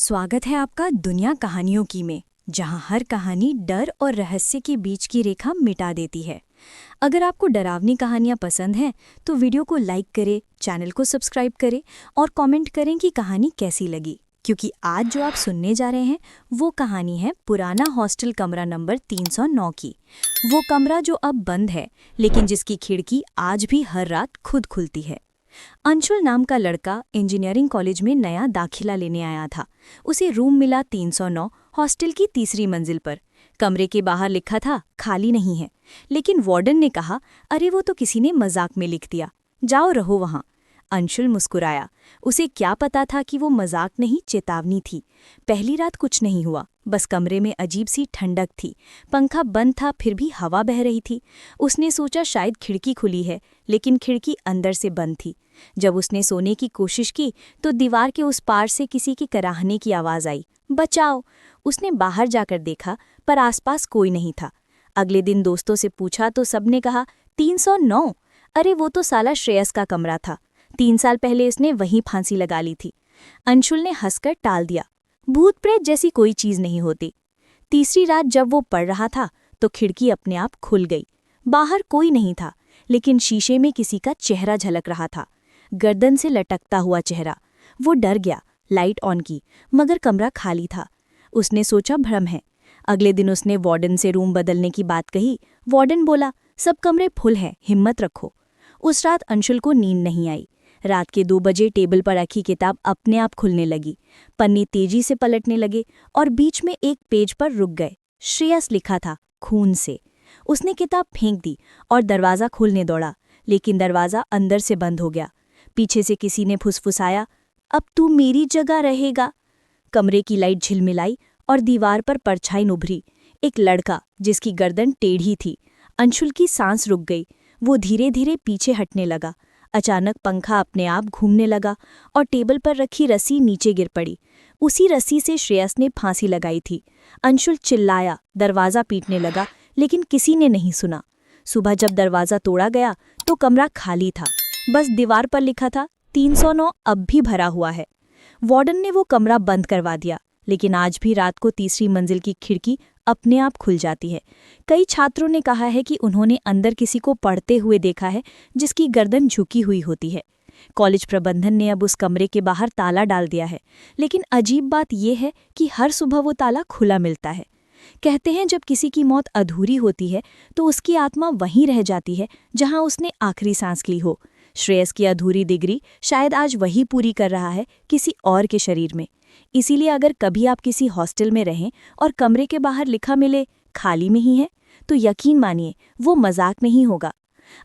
स्वागत है आपका दुनिया कहानियों की में, जहां हर कहानी डर और रहस्य के बीच की रेखा मिटा देती है। अगर आपको डरावनी कहानियां पसंद हैं तो वीडियो को लाइक करें, चैनल को सब्सक्राइब करें और कमेंट करें कि कहानी कैसी लगी, क्योंकि आज जो आप सुनने जा रहे हैं वो कहानी है पुराना हॉस्टल कमरा नंबर 309 की। वो कमरा जो अब बंद है, लेकिन जिसकी खिड़की आज भी हर रात खुद खुलती है। अंशुल नाम का लड़का इंजीनियरिंग कॉलेज में नया दाखिला लेने आया था। उसे रूम मिला 309 हॉस्टल की तीसरी मंजिल पर। कमरे के बाहर लिखा था खाली नहीं है, लेकिन वार्डन ने कहा, अरे वो तो किसी ने मजाक में लिख दिया, जाओ रहो वहाँ। अंशुल मुस्कुराया। उसे क्या पता था कि वो मजाक नहीं, चेतावनी थी। पहली रात कुछ नहीं हुआ, बस कमरे में अजीब सी ठंडक थी। पंखा बंद था, फिर भी हवा बह रही थी। उसने सोचा शायद खिड़की खुली है, लेकिन खिड़की अंदर से बंद थी। जब उसने सोने की कोशिश की तो दीवार के उस पार से किसी के कराहने की आवाज़ आई, बचाओ। उसने बाहर जाकर देखा, पर आसपास कोई नहीं था। अगले दिन दोस्तों से पूछा तो सबने कहा 309। अरे वो तो साला श्रेयस का कमरा था। 3 साल पहले इसने वहीं फांसी लगा ली थी। अंशुल ने हंसकर टाल दिया, भूत प्रेत जैसी कोई चीज नहीं होती। तीसरी रात जब वो पढ़ रहा था तो खिड़की अपने आप खुल गई। बाहर कोई नहीं था, लेकिन शीशे में किसी का चेहरा झलक रहा था, गर्दन से लटकता हुआ चेहरा। वो डर गया, लाइट ऑन की, मगर कमरा खाली था। उसने सोचा भ्रम है। अगले दिन उसने वार्डन से रूम बदलने की बात कही। वार्डन बोला, सब कमरे फुल हैं, हिम्मत रखो। उस रात अंशुल को नींद नहीं आई। रात के 2 बजे टेबल पर रखी किताब अपने आप खुलने लगी। पन्ने तेजी से पलटने लगे और बीच में एक पेज पर रुक गए। श्रेयस लिखा था, खून से। उसने किताब फेंक दी और दरवाज़ा खोलने दौड़ा, लेकिन दरवाज़ा अंदर से बंद हो गया। पीछे से किसी ने फुसफुसाया, अब तू मेरी जगह रहेगा। कमरे की लाइट झिलमिलाई और दीवार पर परछाई उभरी। एक लड़का जिसकी गर्दन टेढ़ी थी। अंशुल की सांस रुक गई। वो धीरे धीरे पीछे हटने लगा। अचानक पंखा अपने आप घूमने लगा और टेबल पर रखी रस्सी नीचे गिर पड़ी। उसी रस्सी से श्रेयस ने फांसी लगाई थी। अंशुल चिल्लाया, दरवाज़ा पीटने लगा, लेकिन किसी ने नहीं सुना। सुबह जब दरवाज़ा तोड़ा गया तो कमरा खाली था। बस दीवार पर लिखा था 309 अब भी भरा हुआ है। वार्डन ने वो कमरा बंद करवा दिया, लेकिन आज भी रात को तीसरी मंजिल की खिड़की अपने आप खुल जाती है। कई छात्रों ने कहा है कि उन्होंने अंदर किसी को पढ़ते हुए देखा है जिसकी गर्दन झुकी हुई होती है। कॉलेज प्रबंधन ने अब उस कमरे के बाहर ताला डाल दिया है, लेकिन अजीब बात यह है कि हर सुबह वो ताला खुला मिलता है। कहते हैं जब किसी की मौत अधूरी होती है तो उसकी आत्मा वहीं रह जाती है जहां उसने आखिरी सांस ली हो। श्रेयस की अधूरी डिग्री शायद आज वही पूरी कर रहा है किसी और के शरीर में। इसीलिए अगर कभी आप किसी हॉस्टल में रहें और कमरे के बाहर लिखा मिले खाली में ही है, तो यकीन मानिए वो मजाक नहीं होगा।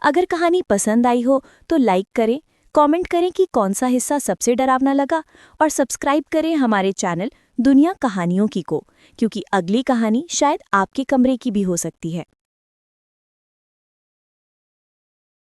अगर कहानी पसंद आई हो तो लाइक करें, कमेंट करें कि कौन सा हिस्सा सबसे डरावना लगा और सब्सक्राइब करें हमारे चैनल दुनिया कहानियों की को, क्योंकि अगली कहानी शायद आपके कमरे की भी हो सकती है।